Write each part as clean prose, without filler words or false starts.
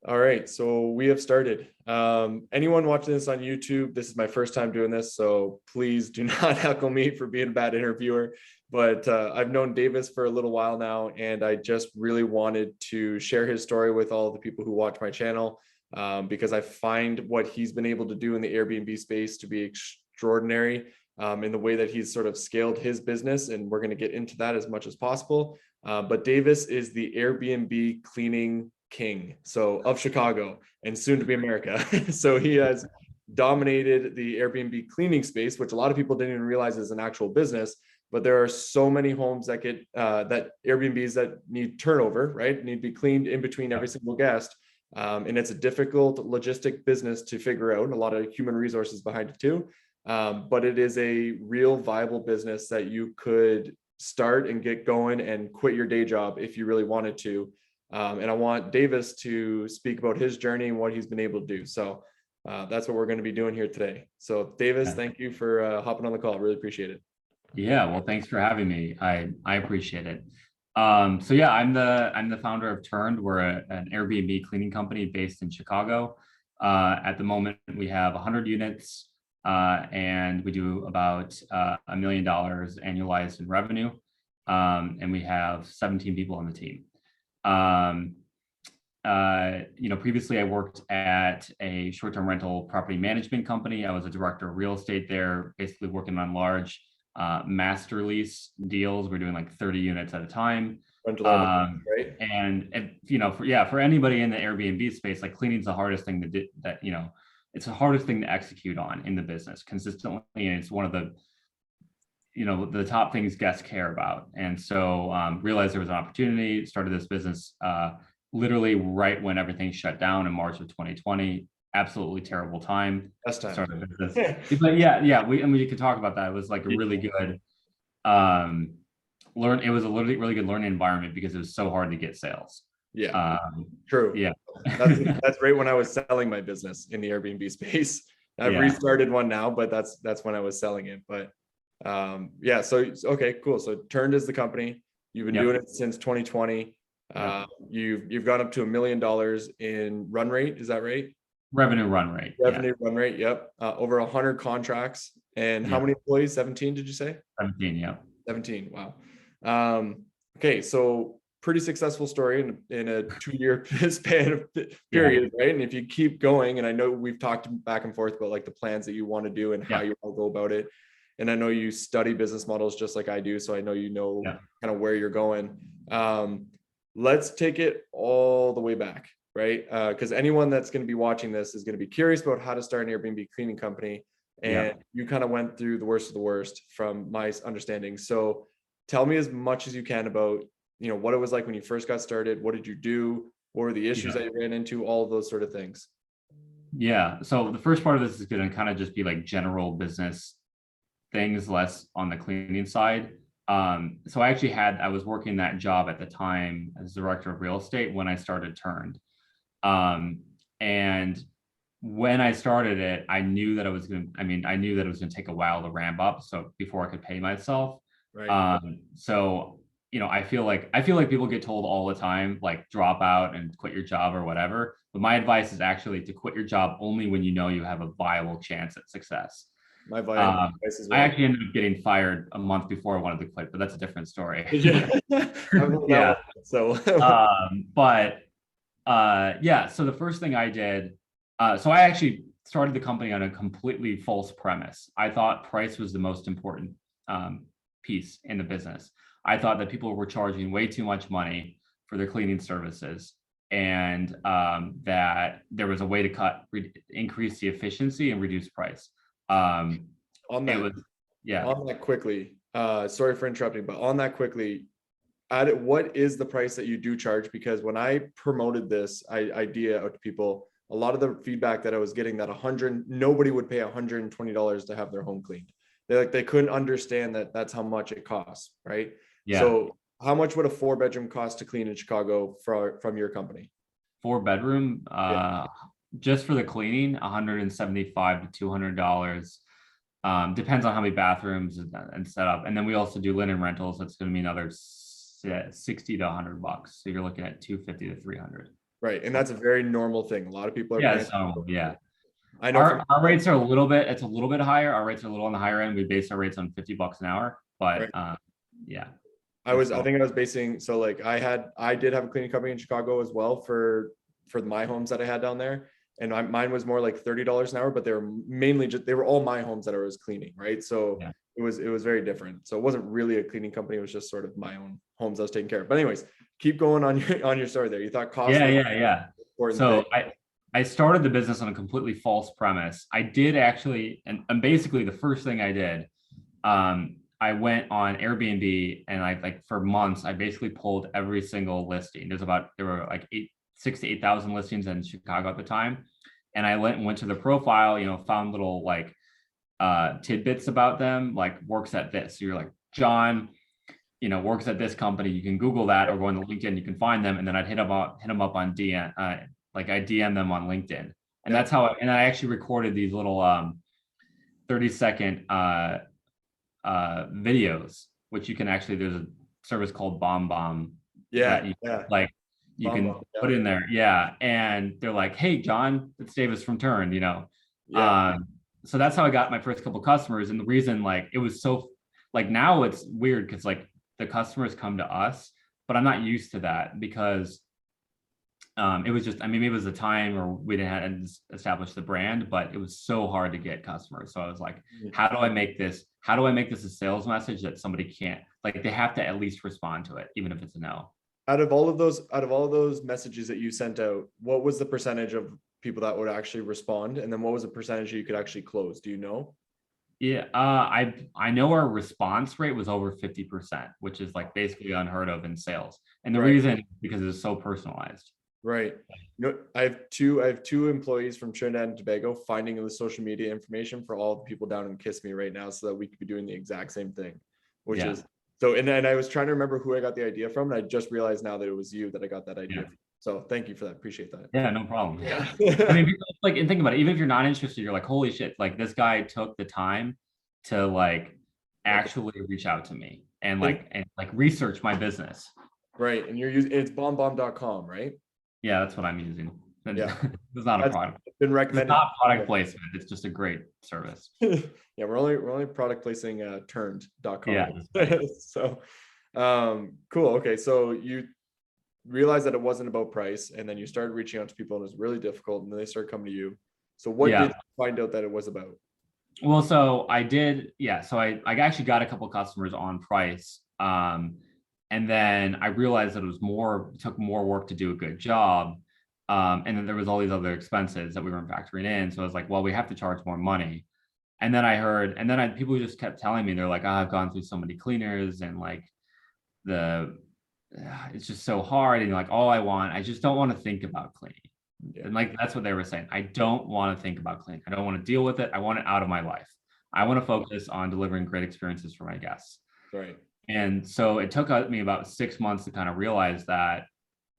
All right, so we have started. Anyone watching this on YouTube, this is my first time doing this, so please do not heckle me for being a bad interviewer. But I've known Davis for a little while now, and I just really wanted to share his story with all the people who watch my channel because I find what he's been able to do in the Airbnb space to be extraordinary in the way that he's sort of scaled his business, and we're going to get into that as much as possible. But Davis is the Airbnb cleaning king, so of Chicago and soon to be America. So he has dominated the Airbnb cleaning space, which a lot of people didn't even realize is an actual business. But there are so many homes that get that Airbnbs that need turnover, right? Need to be cleaned in between every single guest. And it's a difficult logistic business to figure out, a lot of human resources behind it too. But it is a real viable business that you could start and get going and quit your day job if you really wanted to. And I want Davis to speak about his journey and what he's been able to do. So that's what we're going to be doing here today. So Davis, thank you for hopping on the call. Really appreciate it. Yeah, well, thanks for having me. I appreciate it. So yeah, I'm the founder of Turned. We're an Airbnb cleaning company based in Chicago. At the moment, we have 100 units, and we do about $1 million annualized in revenue, and we have 17 people on the team. Previously I worked at a short-term rental property management company. I was a director of real estate there, basically working on large master lease deals. We're doing like 30 units at a time. Right. And for anybody in the Airbnb space, like cleaning's the hardest thing it's the hardest thing to execute on in the business consistently. And it's one of the top things guests care about. And so realized there was an opportunity, started this business literally right when everything shut down in March of 2020. Absolutely terrible time. Best time. Started a business. But yeah, we could talk about that. It was like a really good it was a really good learning environment because it was so hard to get sales. Yeah. True. Yeah. That's great when I was selling my business in the Airbnb space. I've restarted one now, but that's when I was selling it. But so okay, cool. So Turned is the company. You've been doing it since 2020. You've gone up to $1 million in run rate. Is that right? Revenue run rate. Run rate. Yep. Over 100 contracts. And how many employees? 17, did you say? 17. Yeah. 17. Wow. Okay. So pretty successful story in a 2-year span of period, right? And if you keep going, and I know we've talked back and forth about like the plans that you want to do and how you want to go about it. And I know you study business models just like I do. So I know kind of where you're going. Let's take it all the way back, right? Because anyone that's going to be watching this is going to be curious about how to start an Airbnb cleaning company. And you kind of went through the worst of the worst from my understanding. So tell me as much as you can about, what it was like when you first got started. What did you do? What were the issues that you ran into? All of those sort of things. Yeah. So the first part of this is going to kind of just be like general business things, less on the cleaning side. So I was working that job at the time as director of real estate when I started Turned. And when I started it, I knew that it was going to take a while to ramp up. So before I could pay myself. Right. I feel like people get told all the time, like drop out and quit your job or whatever. But my advice is actually to quit your job only when you know you have a viable chance at success. My advice is I actually ended up getting fired a month before I wanted to quit, but that's a different story. Yeah. So, so the first thing I did, so I actually started the company on a completely false premise. I thought price was the most important piece in the business. I thought that people were charging way too much money for their cleaning services, and that there was a way to increase the efficiency and reduce price. On that quickly, sorry for interrupting, but on that quickly, what is the price that you do charge? Because when I promoted this idea out to people, a lot of the feedback that I was getting that nobody would pay $120 to have their home cleaned. They couldn't understand that that's how much it costs, right? Yeah. So how much would a 4-bedroom cost to clean in Chicago from your company? 4-bedroom, just for the cleaning, $175 to $200. Depends on how many bathrooms and setup. And then we also do linen rentals. That's going to be another $60 to $100. So you're looking at $250 to $300. Right. And that's a very normal thing. A lot of people are Yeah, paying. so yeah. I know from Our rates are a little bit, it's a little bit higher. Our rates are a little on the higher end. We base our rates on $50 an hour, but right. yeah, I think I was basing, so like I did have a cleaning company in Chicago as well for my homes that I had down there. And mine was more like $30 an hour, but they were mainly just, they were all my homes that I was cleaning. Right. So yeah. it was very different. So it wasn't really a cleaning company. It was just sort of my own homes I was taking care of. But anyways, keep going on your story there. You thought cost Yeah, was yeah, yeah. an important thing. So I started the business on a completely false premise. I did actually, and basically the first thing I did, I went on Airbnb and I like for months, I basically pulled every single listing. There were like 6,000 to 8,000 listings in Chicago at the time. And I went to the profile, found little like tidbits about them, like works at this. So you're like, John, works at this company. You can Google that or go on the LinkedIn, you can find them. And then I'd hit them up on DM, like I DM them on LinkedIn. And that's how, and I actually recorded these little 30-second videos, which you can actually, there's a service called Bomb Bomb that you can put in there. Yeah. And they're like, hey, John, it's Davis from Turn, so that's how I got my first couple customers. And the reason like, it was so like, now it's weird because like the customers come to us, but I'm not used to that because it was just, I mean, maybe it was a time or we hadn't established the brand, but it was so hard to get customers. So I was like, how do I make this a sales message that somebody can't, like, they have to at least respond to it, even if it's a no. Out of all of those messages that you sent out, what was the percentage of people that would actually respond? And then what was the percentage you could actually close? Do you know? Yeah, I know our response rate was over 50%, which is like basically unheard of in sales. And the reason is because it's so personalized. Right. I have two employees from Trinidad and Tobago finding the social media information for all the people down in Kissimmee right now so that we could be doing the exact same thing, which is so, and then I was trying to remember who I got the idea from, and I just realized now that it was you that I got that idea from. So thank you for that. Appreciate that. Yeah, no problem. Yeah. I mean, like, and think about it, even if you're not interested, you're like, holy shit, like this guy took the time to like actually reach out to me and like research my business. Right. And you're using, it's bombbomb.com, right? Yeah, that's what I'm using. Yeah. It's not a product. Been recommended. It's not product placement. It's just a great service. Yeah, we're only product placing turned.com. Yeah. So cool. Okay. So you realized that it wasn't about price, and then you started reaching out to people and it was really difficult, and then they started coming to you. So what did you find out that it was about? Well, so I did, so I actually got a couple of customers on price. And then I realized that it took more work to do a good job. And then there was all these other expenses that we weren't factoring in. So I was like, well, we have to charge more money. And then people just kept telling me, they're like, I've gone through so many cleaners and like it's just so hard. And like, I just don't want to think about cleaning. Yeah. And like, that's what they were saying. I don't want to think about cleaning. I don't want to deal with it. I want it out of my life. I want to focus on delivering great experiences for my guests. Right. And so it took me about 6 months to kind of realize that.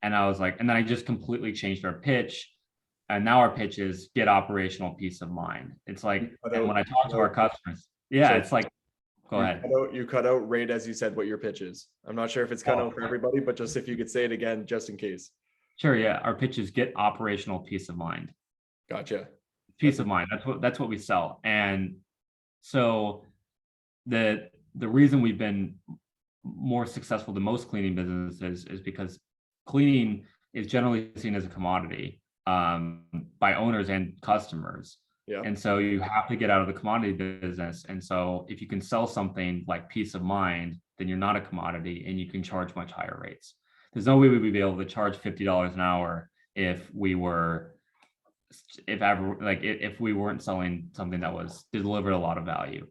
And I was like, and then I just completely changed our pitch. And now our pitch is get operational peace of mind. It's like, and when I talk to our customers, it's like, go ahead. You cut out right as you said what your pitch is. I'm not sure if it's cut out for everybody, but just if you could say it again, just in case. Sure. Yeah. Our pitch is get operational peace of mind. Gotcha. Peace of mind. That's what we sell. And so the reason we've been more successful than most cleaning businesses is because cleaning is generally seen as a commodity by owners and customers. Yeah. And so you have to get out of the commodity business. And so if you can sell something like peace of mind, then you're not a commodity and you can charge much higher rates. There's no way we would be able to charge $50 an hour if we weren't selling something that was delivered a lot of value.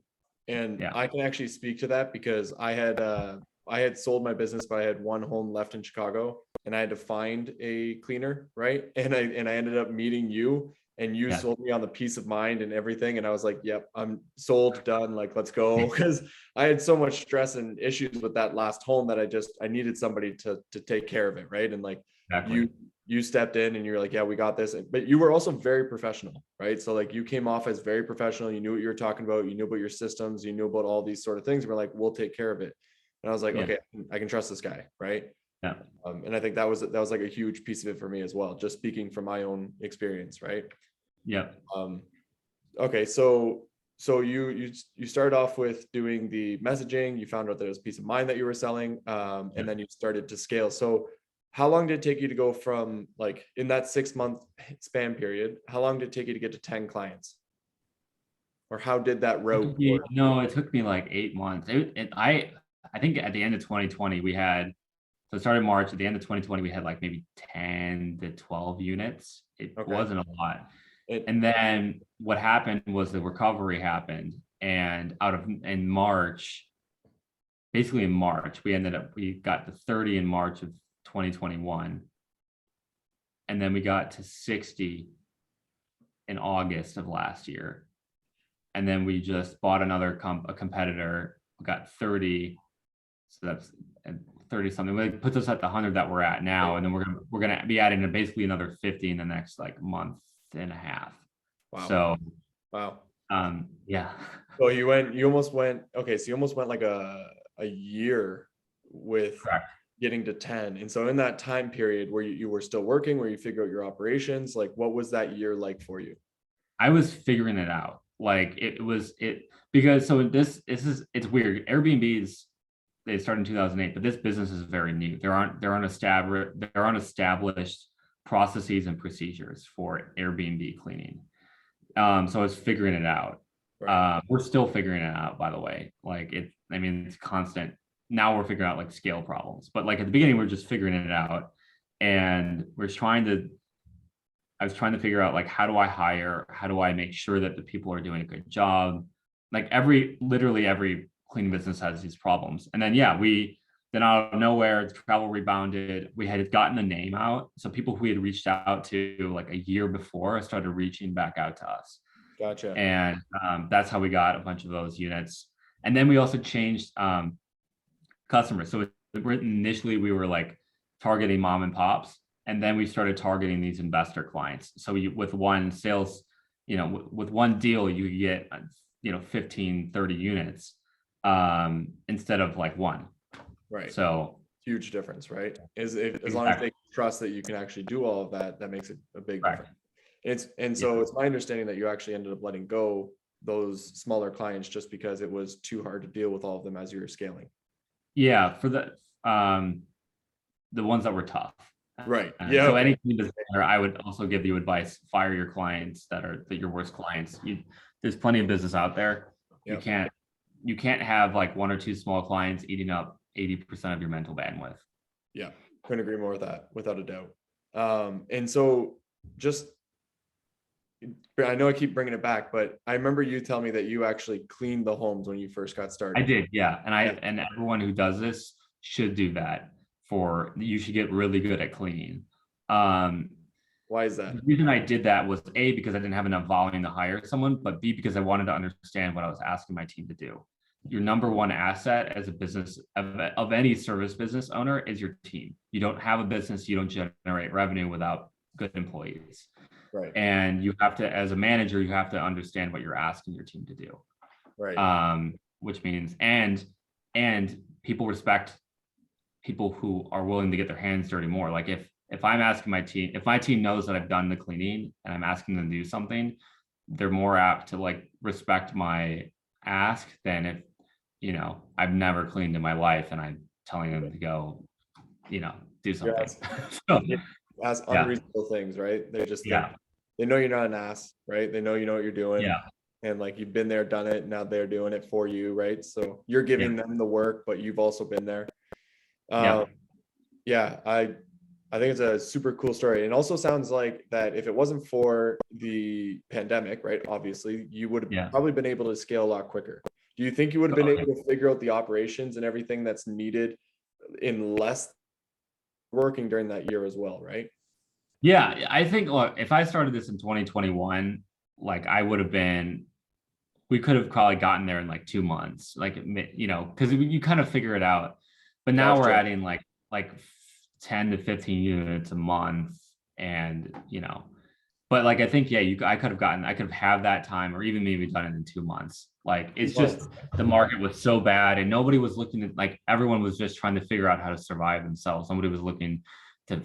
And I can actually speak to that because I had sold my business, but I had one home left in Chicago and I had to find a cleaner. Right. And I ended up meeting you, and you sold me on the peace of mind and everything. And I was like, yep, I'm sold, done. Like, let's go. Because I had so much stress and issues with that last home that I needed somebody to take care of it. Right. And like you stepped in and you're like, yeah, we got this. But you were also very professional, right? So like you came off as very professional. You knew what you were talking about. You knew about your systems. You knew about all these sort of things. We're like, we'll take care of it. And I was like, okay, I can trust this guy. Right. Yeah. And I think that was like a huge piece of it for me as well, just speaking from my own experience, right? Yeah. Okay, so you started off with doing the messaging. You found out there was peace of mind that you were selling, and then you started to scale. So how long did it take you to go from, like, in that 6 month span period? How long did it take you to get to 10 clients, or how did that route work? No, it took me like 8 months. I think at the end of 2020 we had, so it started March. At the end of 2020 we had like maybe 10 to 12 units. It Okay. wasn't a lot. It, And then what happened was the recovery happened, and in March, basically in March, we got to 30 in March of 2021, and then we got to 60 in August of last year, and then we just bought a competitor. We got 30, so that's 30 something. It puts us at the 100 that we're at now, and then we're gonna be adding basically another 50 in the next like month and a half. wow. So Wow. yeah. So you almost went, okay, so you almost went like a year with Correct. getting to 10. And so in that time period where you were still working, where you figure out your operations, like what was that year like for you? I was figuring it out. Like because so it's weird. Airbnbs, they started in 2008, but this business is very new. There aren't established processes and procedures for Airbnb cleaning. So I was figuring it out. Right. We're still figuring it out, by the way. I mean, it's constant. Now we're figuring out like scale problems, but like at the beginning, we're just figuring it out, and I was trying to figure out like, how do I hire? How do I make sure that the people are doing a good job? Like literally every cleaning business has these problems. And then, yeah, then out of nowhere, travel rebounded. We had gotten the name out. So people who we had reached out to like a year before started reaching back out to us. Gotcha. And that's how we got a bunch of those units. And then we also changed customers. So initially we were like targeting mom and pops, and then we started targeting these investor clients. So with one sales, with one deal, you get 15, 30 units instead of like one. Right. So huge difference, right? As long as exactly. they trust that you can actually do all of that, that makes it a big Right. difference. So it's my understanding that you actually ended up letting go those smaller clients just because it was too hard to deal with all of them as you were scaling. Yeah, for the ones that were tough. Right. Yeah. So Okay. anything that's better, I would also give you advice: fire your clients that are your worst clients. There's plenty of business out there. Yep. You can't have like one or two small clients eating up 80% of your mental bandwidth. Yeah, couldn't agree more with that, without a doubt. And so just, I know I keep bringing it back, but I remember you telling me that you actually cleaned the homes when you first got started. I did, yeah. And everyone who does this should do that. You should get really good at cleaning. Why is that? The reason I did that was A, because I didn't have enough volume to hire someone, but B, because I wanted to understand what I was asking my team to do. Your number one asset as a business of any service business owner is your team. You don't have a business, you don't generate revenue without good employees. Right. And you have to, as a manager, you have to understand what you're asking your team to do. Right. Which means, and people respect people who are willing to get their hands dirty more. Like if I'm asking my team, if my team knows that I've done the cleaning and I'm asking them to do something, they're more apt to like respect my ask than if, I've never cleaned in my life and I'm telling them to go, do something. So, ask unreasonable things, right? They just think, they know you're not an ass, right? They know you know what you're doing. Yeah. And like you've been there, done it, now they're doing it for you, right? So you're giving them the work, but you've also been there. Yeah, I think it's a super cool story. And it also sounds like that if it wasn't for the pandemic, right? Obviously, you would have probably been able to scale a lot quicker. Do you think you would have been able to figure out the operations and everything that's needed in less working during that year as well, right? Yeah, I think, look, if I started this in 2021, like we could have probably gotten there in like 2 months, like, because you kind of figure it out. But now we're adding like 10 to 15 units a month, and But like, I think, yeah, I could have had that time or even maybe done it in 2 months. Like, it's just Months. the market was so bad and nobody was looking at, like, everyone was just trying to figure out how to survive themselves. Somebody was looking to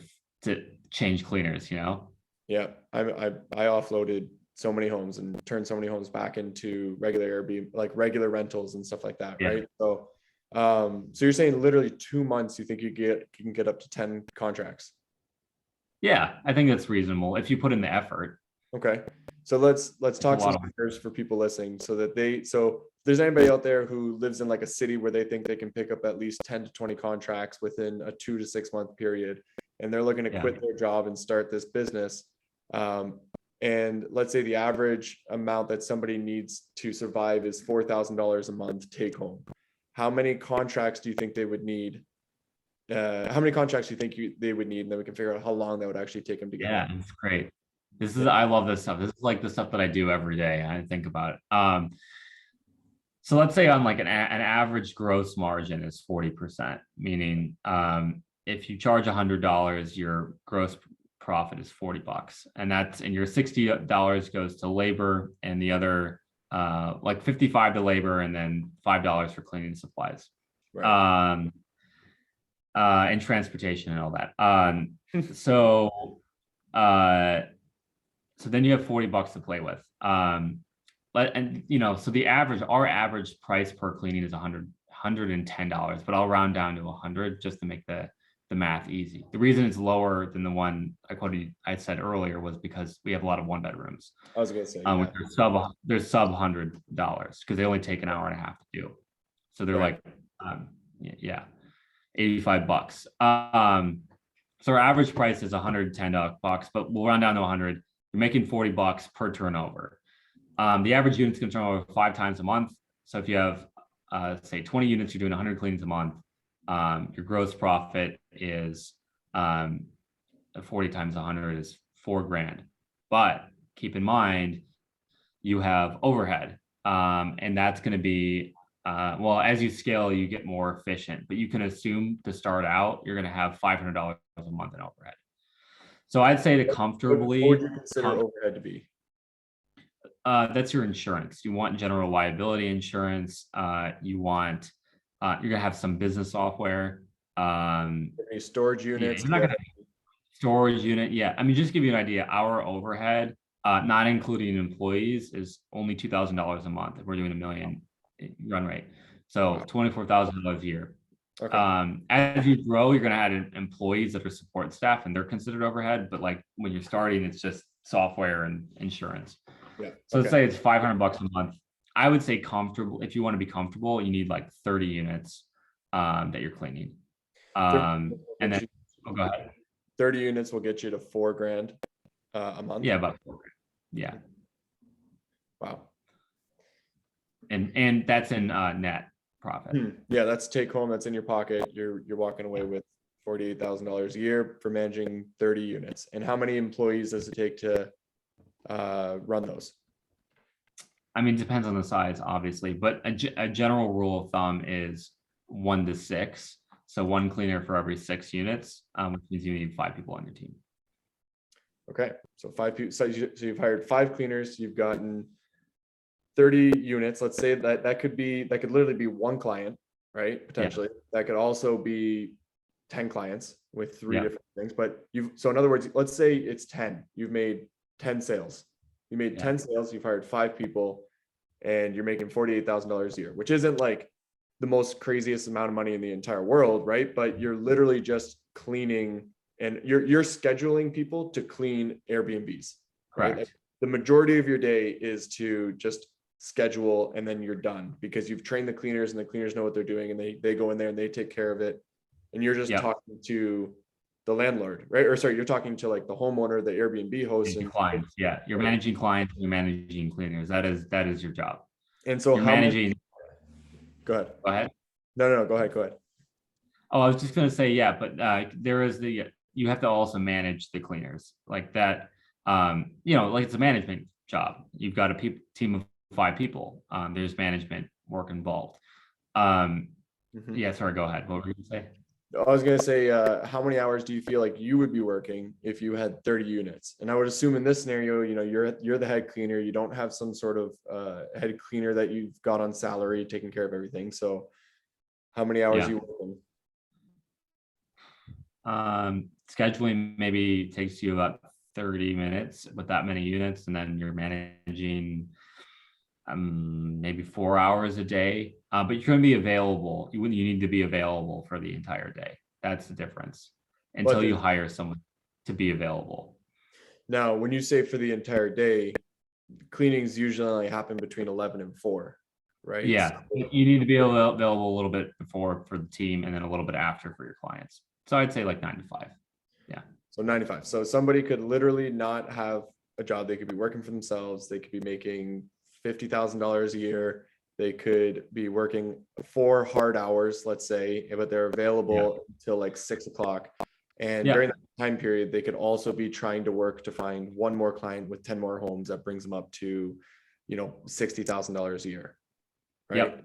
change cleaners, you know? Yeah, I offloaded so many homes and turned so many homes back into regular Airbnb, like regular rentals and stuff like that, Yeah. right? So, so you're saying literally 2 months, you think you can get up to 10 contracts? Yeah, I think that's reasonable if you put in the effort. Okay, so let's It's a talk some lot of numbers for people listening, so that if there's anybody out there who lives in like a city where they think they can pick up at least 10 to 20 contracts within a 2 to 6 month period, and they're looking to yeah. quit their job and start this business, um, and let's say the average amount that somebody needs to survive is $4,000 a month take home. How many contracts do you think they would need? How many contracts do you think they would need, and then we can figure out how long that would actually take them to get Yeah, home. it's great. I love this stuff. This is like the stuff that I do every day. I think about it. So let's say on like an average gross margin is 40%, meaning if you charge $100, your gross profit is $40. And your $60 goes to labor and the other like 55 to labor and then $5 for cleaning supplies. Right. And transportation and all that. So uh so then you have $40 to play with. So our average price per cleaning is $110, but I'll round down to 100 just to make the math easy. The reason it's lower than the one I said earlier was because we have a lot of one bedrooms, I was gonna say, which yeah. they're sub $100 because they only take an hour and a half to do. So they're Right. like, yeah, $85. So our average price is $110, but we'll round down to 100. You're making $40 per turnover. The average unit's going to turn over 5 times a month. So if you have, say, 20 units, you're doing 100 cleans a month. Your gross profit is 40 times 100 is $4,000. But keep in mind, you have overhead, and that's going to be well, as you scale, you get more efficient. But you can assume to start out, you're going to have $500 a month in overhead. So I'd say to What would comfortably, you consider overhead to be? that's your insurance. You want general liability insurance. You're gonna have some business software. Any storage Yeah, units? you're not gonna storage unit. Yeah, I mean, just to give you an idea, our overhead, not including employees, is only $2,000 a month if we're doing $1 million run rate. So Wow. $24,000 a year. Okay. As you grow, you're gonna add employees that are support staff, and they're considered overhead. But like when you're starting, it's just software and insurance. Yeah. So let's Okay. say it's $500 a month. I would say comfortable. If you want to be comfortable, you need like 30 units that you're cleaning. 30 And units will then get you, go ahead. 30 units will get you to $4,000 a month. Yeah, about 4 grand. Yeah, Wow. and that's in net profit. Yeah, that's take home. That's in your pocket. You're walking away with $48,000 a year for managing 30 units. And how many employees does it take to run those? I mean, it depends on the size, obviously, but a general rule of thumb is 1 to 6. So one cleaner for every 6 units, which means you need 5 people on your team. Okay, so 5 people. So you've hired 5 cleaners. You've gotten 30 units. Let's say that could literally be one client, right? Potentially. That could also be 10 clients with 3 Yeah. different things. But so in other words, let's say it's 10. You've made 10 sales. You made 10 sales. You've hired 5 people, and you're making $48,000 a year, which isn't like the most craziest amount of money in the entire world, right? But you're literally just cleaning, and you're scheduling people to clean Airbnbs. Right? Correct. Like the majority of your day is to just schedule, and then you're done because you've trained the cleaners, and the cleaners know what they're doing, and they go in there and they take care of it, and you're just talking to the landlord, right? Or sorry, you're talking to like the homeowner, the Airbnb host, and clients. Yeah, you're managing clients, you're managing cleaners. That is your job. And so you're how managing. many? Go ahead. Go ahead. No, go ahead. Go ahead. Oh, I was just gonna say, yeah, but you have to also manage the cleaners like that. Like it's a management job. You've got a team of 5 people. There's management work involved. Yeah, sorry, go ahead. What were you gonna say? I was gonna say, how many hours do you feel like you would be working if you had 30 units? And I would assume in this scenario, you're the head cleaner. You don't have some sort of head cleaner that you've got on salary taking care of everything. So how many hours Yeah. you working? Scheduling maybe takes you about 30 minutes with that many units, and then you're managing maybe 4 hours a day. But you're going to be available. You need to be available for the entire day. That's the difference But until you hire someone to be available. now, when you say for the entire day, cleanings usually only happen between 11 and 4, right? Yeah, you need to be available a little bit before for the team and then a little bit after for your clients. So I'd say like 9 to 5. Yeah. So 95. So somebody could literally not have a job. They could be working for themselves. They could be making $50,000 a year. They could be working 4 hard hours, let's say, but they're available till like 6 o'clock. And during that time period, they could also be trying to work to find one more client with 10 more homes that brings them up to, $60,000 a year. Right.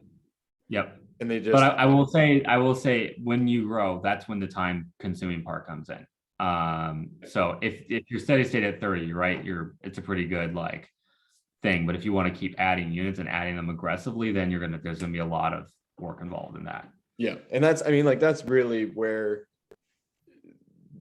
Yep. And they just, But I will say when you grow, that's when the time consuming part comes in. So if you're steady state at 30, right, it's a pretty good like thing. But if you want to keep adding units and adding them aggressively, then there's gonna be a lot of work involved in that. yeah. And that's really where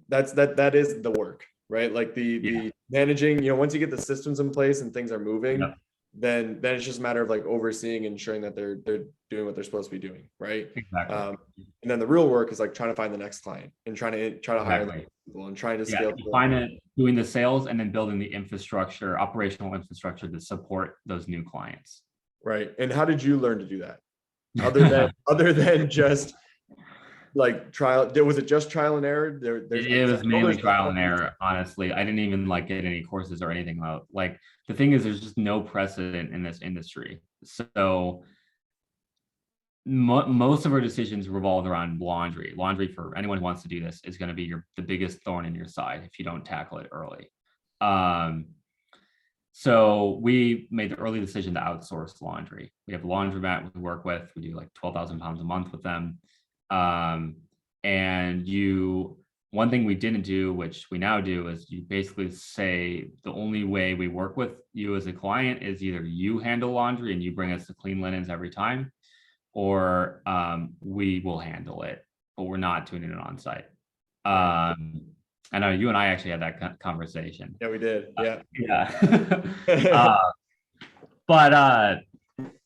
that is the work, right? Like the managing, once you get the systems in place and things are moving, then it's just a matter of like overseeing and ensuring that they're doing what they're supposed to be doing, right? Exactly. And then the real work is like trying to find the next client and trying to hire people and trying to scale. Doing the sales and then building the infrastructure, operational infrastructure to support those new clients. Right. And how did you learn to do that? Other than just like trial, was it just trial and error? It was mainly trial and error, honestly. I didn't even like get any courses or anything out. Like the thing is, there's just no precedent in this industry. So most of our decisions revolve around laundry. Laundry, for anyone who wants to do this, is going to be the biggest thorn in your side if you don't tackle it early. So we made the early decision to outsource laundry. We have a laundromat we work with. We do like 12,000 pounds a month with them. And one thing we didn't do, which we now do, is you basically say the only way we work with you as a client is either you handle laundry and you bring us the clean linens every time, or we will handle it, but we're not doing it on site. I know you and I actually had that conversation. Yeah, we did. Yeah.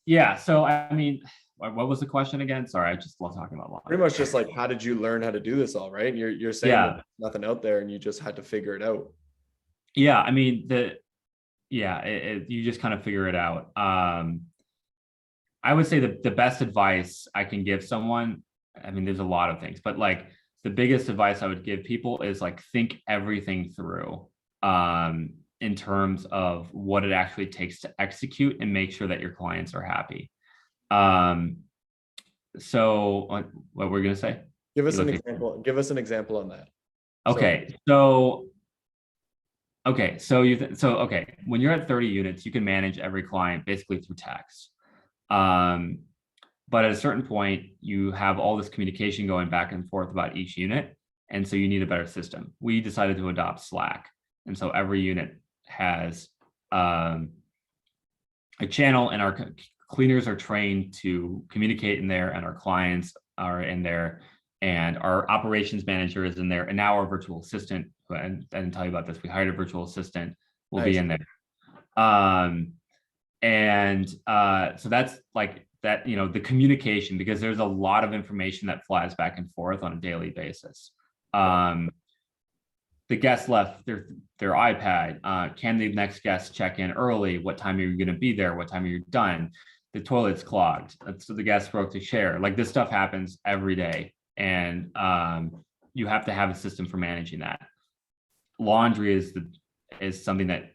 Yeah. So I mean, what was the question again? Sorry, I just love talking about laundry. Pretty much just like, how did you learn how to do this all, right? You're saying that there's nothing out there and you just had to figure it out. Yeah, I mean you just kind of figure it out. I would say the best advice I can give someone, I mean, there's a lot of things, but like the biggest advice I would give people is like, think everything through in terms of what it actually takes to execute and make sure that your clients are happy. So what we're going to say? Give us an example on that. Okay. When you're at 30 units, you can manage every client basically through text. But at a certain point, you have all this communication going back and forth about each unit. And so you need a better system. We decided to adopt Slack. And so every unit has a channel, and our cleaners are trained to communicate in there, and our clients are in there, and our operations manager is in there. And now our virtual assistant, and I didn't tell you about this, we hired a virtual assistant, will be in there. So that's like that, the communication, because there's a lot of information that flies back and forth on a daily basis. The guest left their iPad. Can the next guest check in early? What time are you going to be there? What time are you done? The toilet's clogged. So the guest broke the chair. Like, this stuff happens every day. And you have to have a system for managing that. Laundry is something that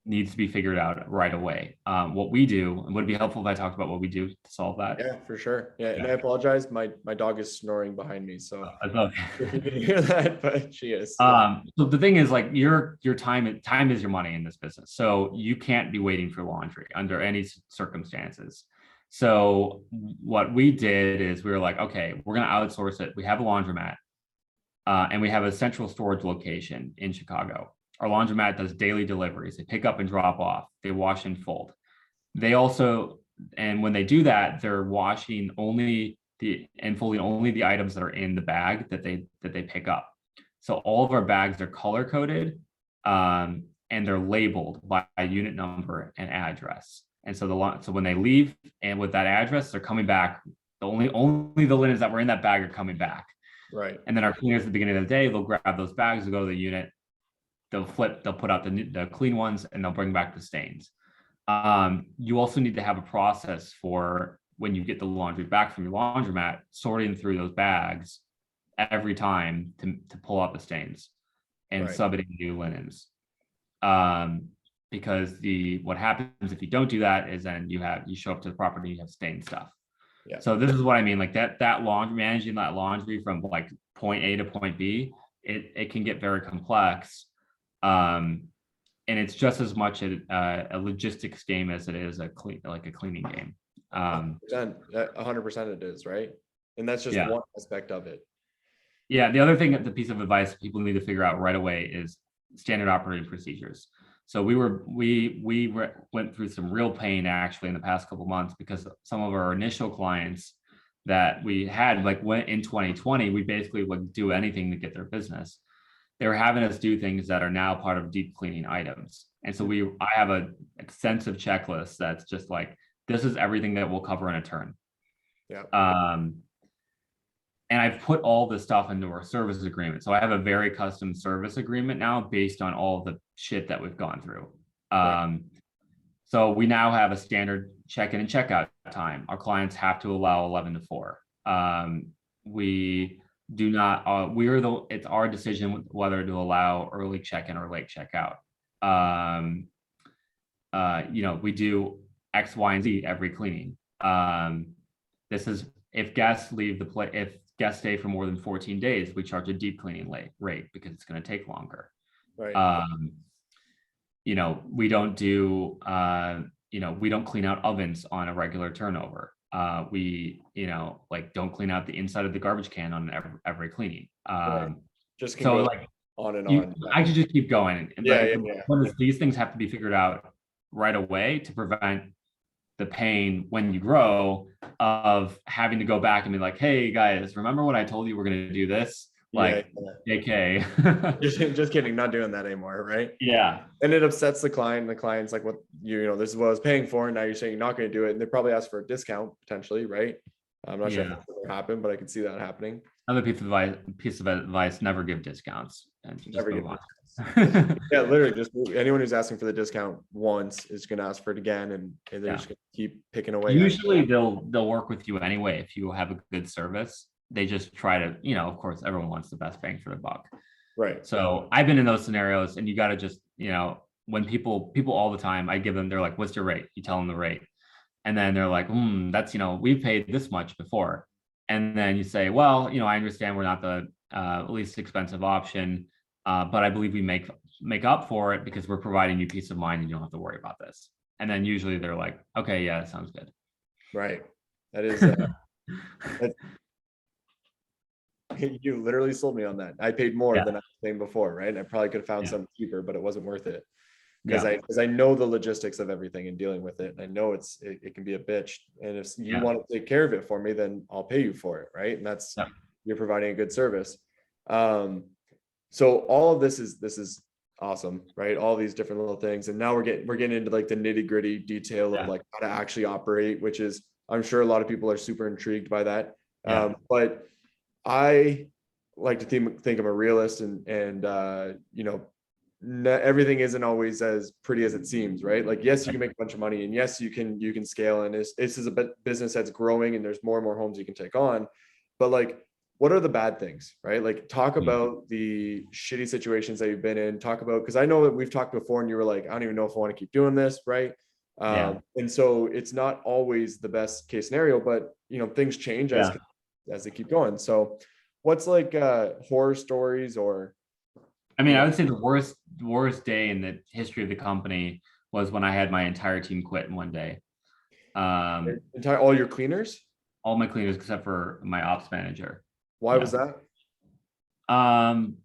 needs to be figured out right away. What we do, and would it be helpful if I talked about what we do to solve that? Yeah, for sure. Yeah. And I apologize. My dog is snoring behind me. So if you can hear that, but she is. So the thing is, like, your time is your money in this business. So you can't be waiting for laundry under any circumstances. So what we did is we were like, okay, we're going to outsource it. We have a laundromat, and we have a central storage location in Chicago. Our laundromat does daily deliveries. They pick up and drop off. They wash and fold. They also, and when they do that, they're washing only and folding only the items that are in the bag that they pick up. So all of our bags are color coded, and they're labeled by unit number and address. And so when they leave and with that address, they're coming back. Only the linens that were in that bag are coming back. Right. And then our cleaners at the beginning of the day, they'll grab those bags, they'll go to the unit, they'll put out the clean ones, and they'll bring back the stains. You also need to have a process for when you get the laundry back from your laundromat, sorting through those bags every time to pull out the stains and subbing new linens. Because what happens if you don't do that is then you show up to the property, you have stained stuff. Yeah. So this is what I mean, like that laundry, managing that laundry from like point A to point B, it can get very complex. And it's just as much a logistics game as it is a cleaning game. 100% it is, right? And that's just one aspect of it. Yeah, the other thing, the piece of advice people need to figure out right away is standard operating procedures. So we went through some real pain actually in the past couple of months, because some of our initial clients that we had, like went in 2020, we basically would do anything to get their business. They were having us do things that are now part of deep cleaning items. And so I have an extensive checklist that's just like, this is everything that we'll cover in a turn. Yeah. And I've put all this stuff into our service agreement. So I have a very custom service agreement now based on all of the shit that we've gone through. So we now have a standard check-in and checkout time. Our clients have to allow 11 to 4. We do not, it's our decision whether to allow early check-in or late checkout. We do X, Y, and Z every cleaning. This is if guests leave if guests stay for more than 14 days, we charge a deep cleaning rate because it's going to take longer. Right. We don't do, we don't clean out ovens on a regular turnover. We don't clean out the inside of the garbage can on every cleaning. Just so like on and on. I could just keep going. Yeah. These things have to be figured out right away to prevent the pain when you grow of having to go back and be like, hey guys, remember when I told you we're going to do this? Like, JK. just kidding, not doing that anymore, right? Yeah. And it upsets the client. The client's like, what, this is what I was paying for, and now you're saying you're not going to do it. And they probably ask for a discount potentially, right? I'm not sure if that's going to happen, but I can see that happening. Another piece of advice, never give discounts. And never give discounts. Yeah, literally, just anyone who's asking for the discount once is going to ask for it again, and they're just going to keep picking away. Usually they'll work with you anyway if you have a good service. They just try to, of course, everyone wants the best bang for the buck. Right. So I've been in those scenarios, and you got to just, when people all the time, I give them, they're like, what's your rate? You tell them the rate. And then they're like, that's, we've paid this much before. And then you say, well, I understand we're not the least expensive option, but I believe we make up for it because we're providing you peace of mind and you don't have to worry about this. And then usually they're like, okay, yeah, that sounds good. Right. That is, you literally sold me on that. I paid more than I was paying before, right? And I probably could have found something cheaper, but it wasn't worth it. Because I know the logistics of everything and dealing with it. And I know it can be a bitch. And if you want to take care of it for me, then I'll pay you for it, right? And that's you're providing a good service. So all of this is awesome, right? All these different little things. And now we're getting into like the nitty-gritty detail of like how to actually operate, which is, I'm sure a lot of people are super intrigued by that. But I like to think I'm a realist, and everything isn't always as pretty as it seems, right? Like, yes, you can make a bunch of money, and yes, you can scale, and this is a business that's growing, and there's more and more homes you can take on. But like, what are the bad things, right? Like, talk about the shitty situations that you've been in. Talk about, because I know that we've talked before, and you were like, I don't even know if I want to keep doing this, right? And so it's not always the best case scenario, but things change as they keep going. So what's like horror stories or? I mean, I would say the worst day in the history of the company was when I had my entire team quit in one day. Entire all your cleaners? All my cleaners except for my ops manager. Why Yeah. was that? Um,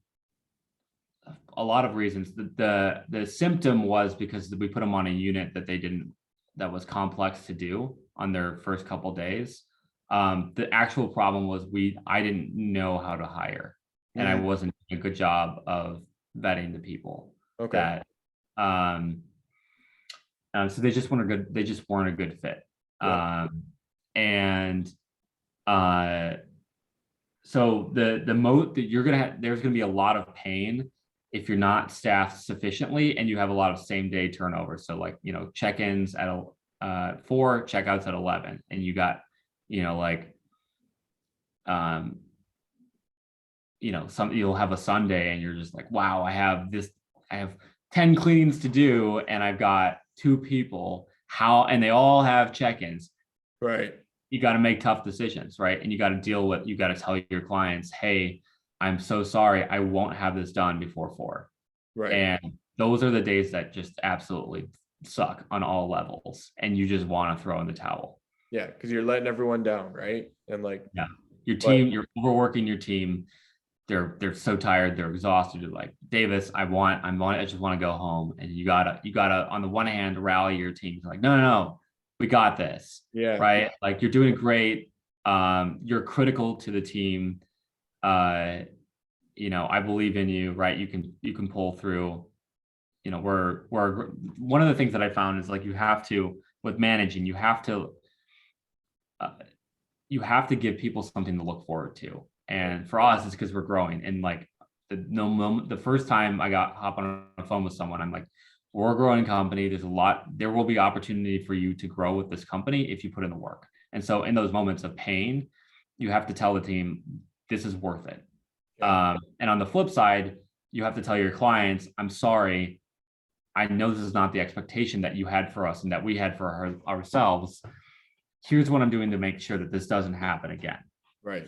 a lot of reasons. The symptom was because we put them on a unit that was complex to do on their first couple days. The actual problem was I didn't know how to hire, and I Mm, wasn't doing a good job of vetting the people okay. that so they just weren't a good fit. Yeah. And uh so the moat that there's gonna be a lot of pain if you're not staffed sufficiently and you have a lot of same day turnover. So like, check-ins at 4, checkouts at 11, and you got, like um you'll have a Sunday and you're just like, wow, I have 10 cleans to do and I've got 2 people. And they all have check-ins. Right. You got to make tough decisions, right? And you got to tell your clients, hey, I'm so sorry, I won't have this done before 4. Right. And those are the days that just absolutely suck on all levels. And you just want to throw in the towel. Yeah, because you're letting everyone down, right? And like, Yeah. but You're overworking your team. They're so tired, they're exhausted. They're like, Davis, I just want to go home. And you gotta on the one hand rally your team. You're like, no, we got this. yeah, Right? Like you're doing great. You're critical to the team. I believe in you, right? You can pull through. We're one of the things that I found is like with managing, uh, you have to give people something to look forward to. And for us, it's because we're growing. And like the first time I got hop on a phone with someone, I'm like, we're a growing company. There will be opportunity for you to grow with this company if you put in the work. And so in those moments of pain, you have to tell the team, this is worth it. yeah, And on the flip side, you have to tell your clients, I'm sorry, I know this is not the expectation that you had for us and that we had for ourselves. Here's what I'm doing to make sure that this doesn't happen again. right.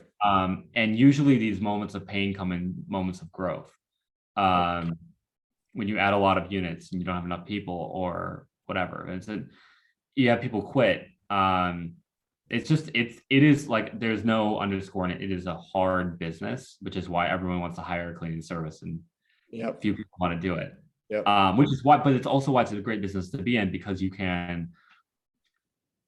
And usually these moments of pain come in moments of growth. When you add a lot of units and you don't have enough people or whatever, you have people quit. It is like, there's no underscoring it. It is a hard business, which is why everyone wants to hire a cleaning service and Yep. few people want to do it. Yep. But it's also why it's a great business to be in, because you can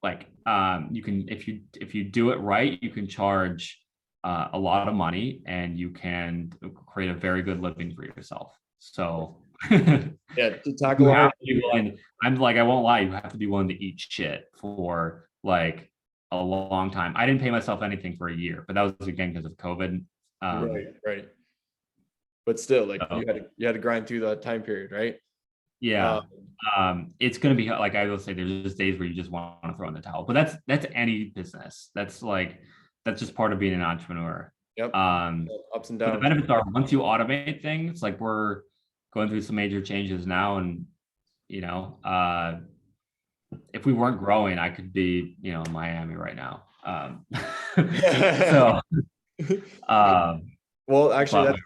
if you do it right, you can charge a lot of money and you can create a very good living for yourself. So Yeah, to tackle you our have to be willing. I won't lie, you have to be willing to eat shit for like a long time. I didn't pay myself anything for a year, but that was again because of COVID. right. But still, like So, you had to grind through that time period, right? yeah. It's gonna be like I will say, there's just days where you just want to throw in the towel, but that's any business. That's just part of being an entrepreneur. Yep. Ups and But the downs. benefits are once you automate things, like we're going through some major changes now, and if we weren't growing, I could be in Miami right now. So Well, actually, but that's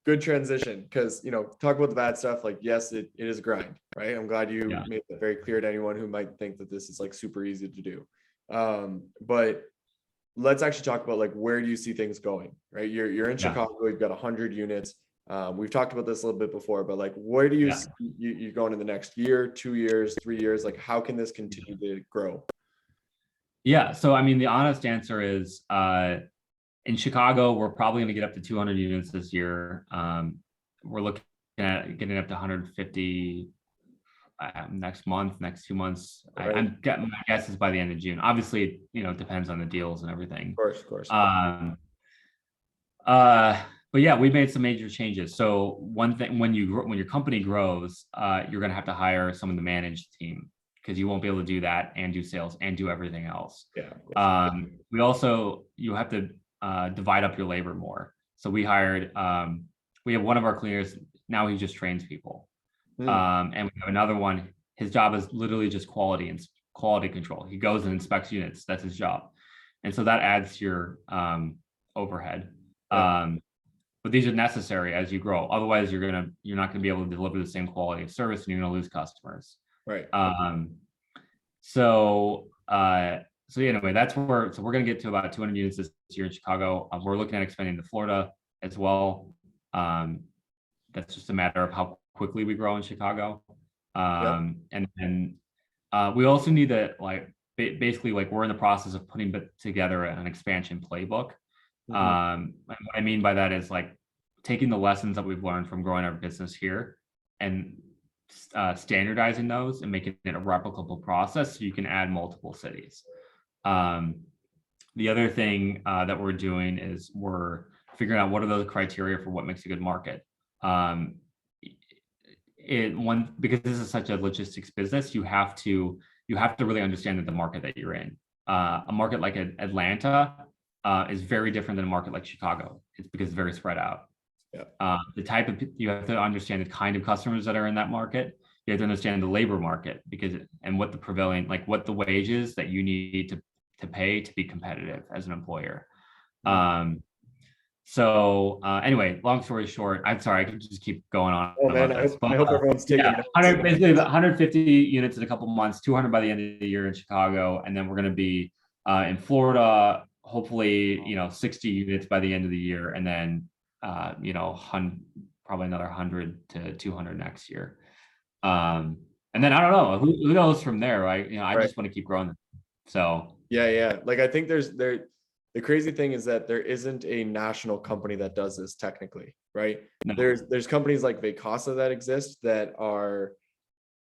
good transition because talk about the bad stuff. Like, yes, it is a grind, right? I'm glad you Yeah. made that very clear to anyone who might think that this is like super easy to do. But let's actually talk about like, where do you see things going, right? You're in Yeah. Chicago, you've got 100 units. We've talked about this a little bit before, but like, where do you Yeah. see you going in the next year, 2 years, 3 years? Like, how can this continue to grow? Yeah. So I mean, the honest answer is in Chicago, we're probably going to get up to 200 units this year. We're looking at getting up to 150 next 2 months. Right. I'm getting, my guess is by the end of June. Obviously, it depends on the deals and everything. Of course. But yeah, we made some major changes. So one thing, when your company grows, you're going to have to hire someone to manage the team, because you won't be able to do that and do sales and do everything else. Yeah. You have to divide up your labor more. So we have one of our cleaners now, he just trains people. And we have another one, his job is literally just quality control. He goes and inspects units. That's his job. And so that adds to your overhead. Yeah. But these are necessary as you grow. Otherwise, you're not gonna be able to deliver the same quality of service, and you're gonna lose customers. Right. So So anyway, that's where, so we're going to get to about 200 units this year in Chicago. We're looking at expanding to Florida as well. That's just a matter of how quickly we grow in Chicago. Yep. And then we also need to like, basically like we're in the process of putting together an expansion playbook. Mhm. And what I mean by that is like taking the lessons that we've learned from growing our business here and standardizing those and making it a replicable process so you can add multiple cities. The other thing that we're doing is we're figuring out what are those criteria for what makes a good market. Because this is such a logistics business, you have to really understand the market that you're in. A market like Atlanta is very different than a market like Chicago. It's because it's very spread out. Yeah. The type of, you have to understand the kind of customers that are in that market. You have to understand the labor market and what the prevailing, like what the wages that you need to pay to be competitive as an employer. Anyway, long story short, I'm sorry, I could just keep going on Oh man, about this. I hope everyone's taking Yeah, notes. basically 150 units in a couple months, 200 by the end of the year in Chicago, and then we're going to be in Florida, hopefully 60 units by the end of the year, and then probably another 100 to 200 next year. And then I don't know who knows from there, right? I Right. just want to keep growing. So Yeah. Like I think the crazy thing is that there isn't a national company that does this technically, right? no, There's companies like Vacasa that exist that are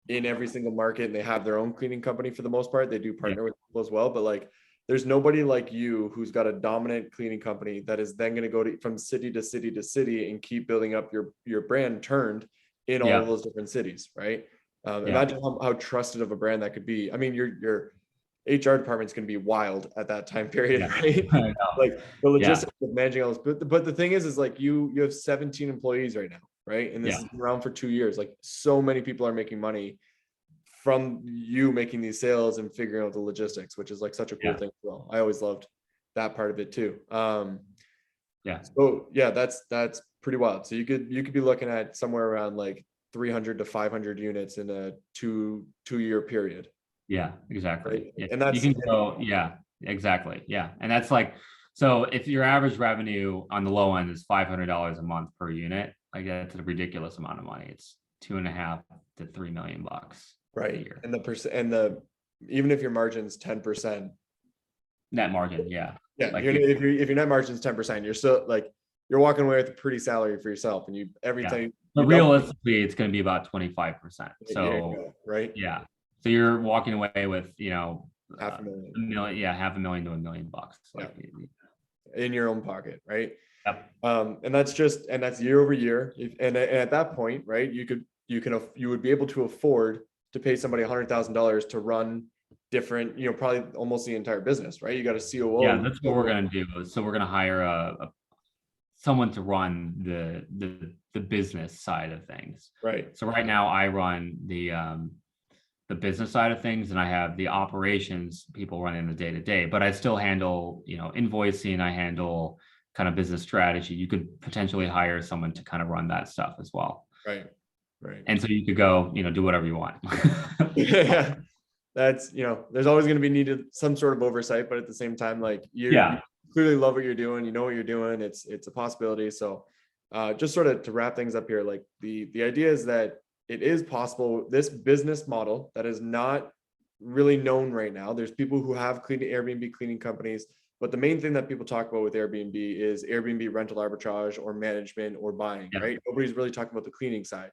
in every single market and they have their own cleaning company for the most part. They do partner with people as well, but like there's nobody like you who's got a dominant cleaning company that is then going to go from city to city to city and keep building up your brand turned in all of those different cities, right? Imagine how trusted of a brand that could be. I mean, your HR department's going to be wild at that time period, right? Like the logistics of managing all this. But the thing is like you have 17 employees right now, right? And this has been around for 2 years. Like so many people are making money from you making these sales and figuring out the logistics, which is like such a cool thing as well. I always loved that part of it too. So yeah, that's pretty wild. So you could be looking at somewhere around like 300 to 500 units in a two-year period. Yeah, exactly. Right? Yeah. And that's, You can go, yeah, exactly. Yeah. And that's like, so if your average revenue on the low end is $500 a month per unit, like that's a ridiculous amount of money. It's 2.5 to 3 million bucks a right. year. And even if your margin's 10%, Net margin. Yeah. yeah, Like if your net margin is 10%, you're still like you're walking away with a pretty salary for yourself, and everything. But realistically, it's going to be about 25%. So right. Yeah. So you're walking away with, Half a million. $1 million, yeah, $500,000 to $1 million. Like, in your own pocket, right? Yep. And that's year over year. And at that point, right, you would be able to afford to pay somebody $100,000 to run different, probably almost the entire business, right? You got a COO. Yeah, that's what we're gonna do. So we're gonna hire someone to run the business side of things. Right. So right now I run the business side of things, and I have the operations people running the day to day. But I still handle invoicing. I handle kind of business strategy. You could potentially hire someone to kind of run that stuff as well. Right. And so you could go do whatever you want. Yeah. That's there's always going to be needed some sort of oversight, but at the same time, like you clearly love what you're doing, you know what you're doing, it's a possibility. So just sort of to wrap things up here, like the idea is that it is possible, this business model that is not really known right now. There's people who have Airbnb cleaning companies, but the main thing that people talk about with Airbnb is Airbnb rental arbitrage or management or buying, right? Nobody's really talking about the cleaning side.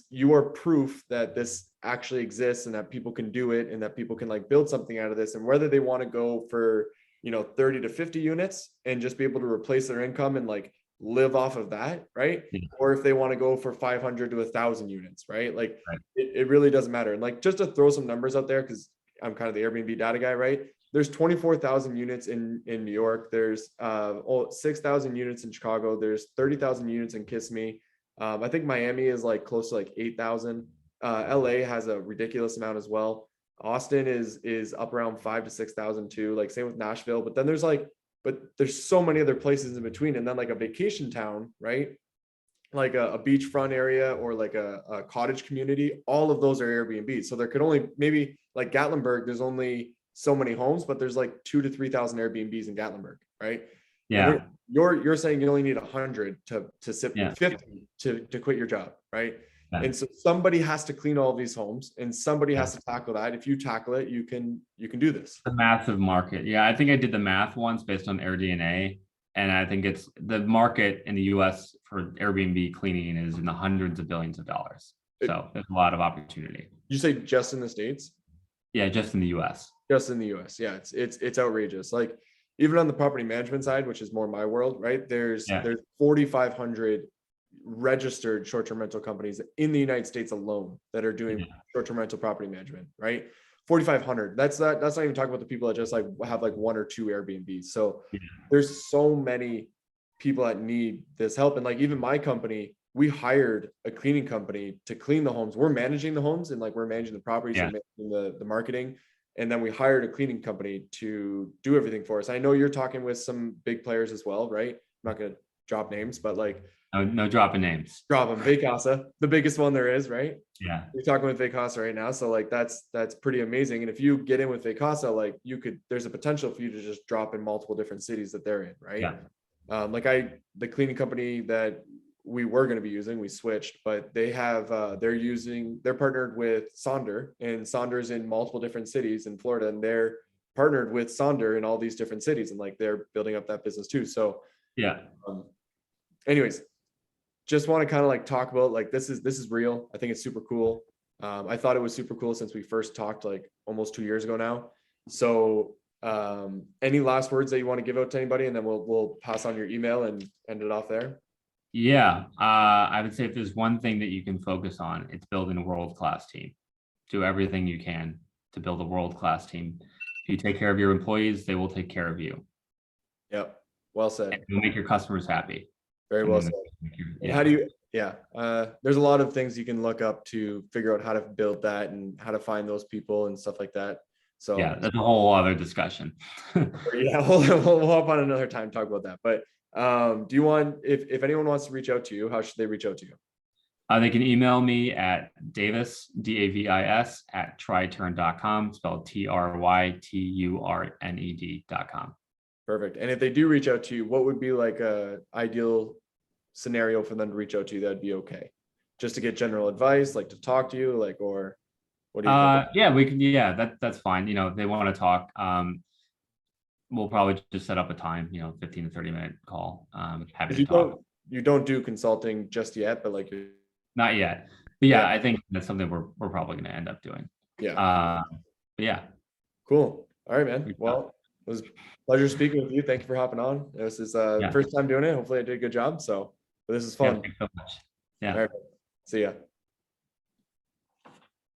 You are proof that this actually exists and that people can do it and that people can like build something out of this. And whether they want to go for 30 to 50 units and just be able to replace their income and like live off of that, right? Or if they want to go for 500 to 1,000 units, right? Like it really doesn't matter. And like just to throw some numbers out there, because I'm kind of the Airbnb data guy, right? There's 24,000 units in New York. There's 6,000 units in Chicago. There's 30,000 units in Kissimmee. I think Miami is like close to like 8,000. LA has a ridiculous amount as well. Austin is up around 5,000 to 6,000 too. Like same with Nashville. But then there's so many other places in between. And then like a vacation town, right? like a beachfront area or like a cottage community, all of those are Airbnb. So there could only maybe like Gatlinburg, there's only so many homes, but there's like 2,000 to 3,000 Airbnbs in Gatlinburg, right? And Yeah. you're saying you only need 100 to sit Yeah. 50 to quit your job, right? Yeah. And so somebody has to clean all of these homes, and somebody Yeah. has to tackle that. If you tackle it, you can do this. A massive market. Yeah, I think I did the math once based on AirDNA, and I think it's the market in the US for Airbnb cleaning is in the hundreds of billions of dollars. So there's a lot of opportunity. You say just in the States? Yeah, just in the US. Just in the US. Yeah, it's outrageous. Like even on the property management side, which is more my world, right? There's 4,500 registered short-term rental companies in the United States alone that are doing short-term rental property management, right? 4,500. That's not even talking about the people that just like have like one or two Airbnbs. So there's so many people that need this help. And like even my company, we hired a cleaning company to clean the homes. We're managing the homes and like we're managing the properties and managing the marketing. And then we hired a cleaning company to do everything for us. I know you're talking with some big players as well, right? I'm not going to drop names, but like no dropping names. Drop them. Vacasa, the biggest one there is, right? Yeah. You're talking with Vacasa right now. So like that's pretty amazing. And if you get in with Vacasa, like there's a potential for you to just drop in multiple different cities that they're in, right? Yeah. The cleaning company that we were going to be using, we switched, but they have they're partnered with Sonder, and Sonder's in multiple different cities in Florida, and they're partnered with Sonder in all these different cities, and like they're building up that business too. So anyways, just want to kind of like talk about like this is real. I think it's super cool. I thought it was super cool since we first talked like almost 2 years ago now. So any last words that you want to give out to anybody, and then we'll pass on your email and end it off there. Yeah, I would say if there's one thing that you can focus on, it's building a world-class team. Do everything you can to build a world-class team. If you take care of your employees, they will take care of you. Yep. Well said. And you'll make your customers happy. Very well said. How do you, there's a lot of things you can look up to figure out how to build that and how to find those people and stuff like that. So yeah, that's a whole other discussion. we'll hop on another time, talk about that. But do you want, if anyone wants to reach out to you, how should they reach out to you? They can email me at Davis, Davis at tryturn.com, spelled TRYTURNED.com. Perfect. And if they do reach out to you, what would be like a ideal scenario for them to reach out to you that'd be okay? Just to get general advice, like to talk to you, like, or what do you think? Yeah, we can, that's fine. You know, if they want to talk, we'll probably just set up a time, 15 to 30-minute call. Happy to talk. You don't do consulting just yet, but like not yet. But yeah, I think that's something we're probably going to end up doing. Yeah. But yeah. Cool. All right, man. Well, it was a pleasure speaking with you. Thank you for hopping on. This is first time doing it. Hopefully I did a good job. So this is fun. Thanks so much. Yeah. All right. See ya.